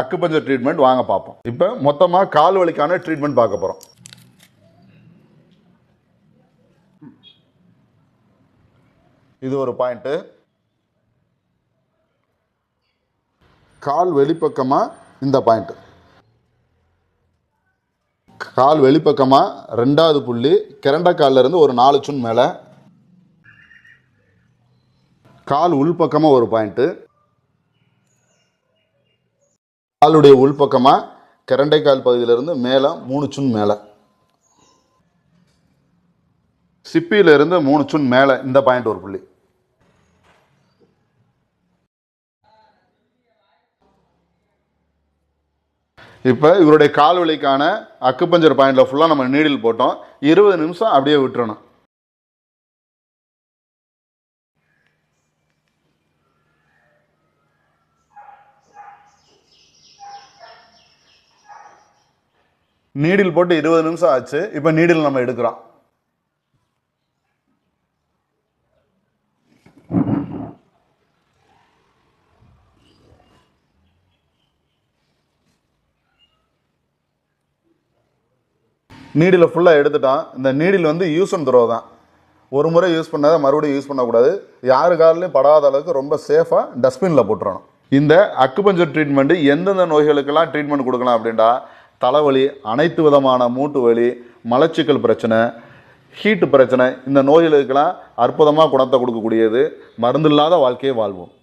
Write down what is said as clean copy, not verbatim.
Acupuncture treatment வாங்க பார்ப்போம். இப்போ மொத்தமாக கால் வலிக்கான ட்ரீட்மெண்ட் பார்க்க போகிறோம். இது ஒரு பாயிண்ட்டு. கால் வெளிப்பக்கமாக இந்த பாயிண்ட், கால் வெளிப்பக்கமாக 2வது புள்ளி கிரண்டக்கால்ல இருந்து ஒரு 4 சுன் மேலே. கால் உள்பக்கமாக ஒரு பாயிண்ட்டு, காலுடைய உள்பக்கமாக கிரண்டைக்கால் பகுதியிலிருந்து மேலே 3 சுன் மேலே. சிப்பியிலிருந்து 3 சுன் மேலே இந்த பாயிண்ட் ஒரு புள்ளி. இப்போ இவருடைய கால் வலிக்கான அக்குபஞ்சர் பாயிண்டில் ஃபுல்லாக நம்ம நீடில் போட்டோம். 20 நிமிஷம் அப்படியே விட்டுறணும். நீடில் போட்டு 20 நிமிஷம் ஆச்சு. இப்போ நீடில் நம்ம எடுக்கிறோம். நீடில் ஃபுல்லாக எடுத்துட்டோம். இந்த நீடில் வந்து யூஸ் அண்ட் த்ரோ தான். ஒரு முறை யூஸ் பண்ணாத மறுபடியும் யூஸ் பண்ணக்கூடாது. யாரு காலிலையும் படாத அளவுக்கு ரொம்ப சேஃபாக டஸ்ட்பினில் போட்டுறணும். இந்த அக்குபஞ்சர் ட்ரீட்மெண்ட்டு எந்தெந்த நோய்களுக்கெல்லாம் ட்ரீட்மெண்ட் கொடுக்கலாம் அப்படின்டா, தலைவலி, அனைத்து விதமான மூட்டு வலி, மலச்சிக்கல் பிரச்சனை, ஹீட்டு பிரச்சனை, இந்த நோய்களுக்கெல்லாம் அற்புதமாக குணத்தை கொடுக்கக்கூடியது. மருந்தில்லாத வாழ்க்கையை வாழ்வோம்.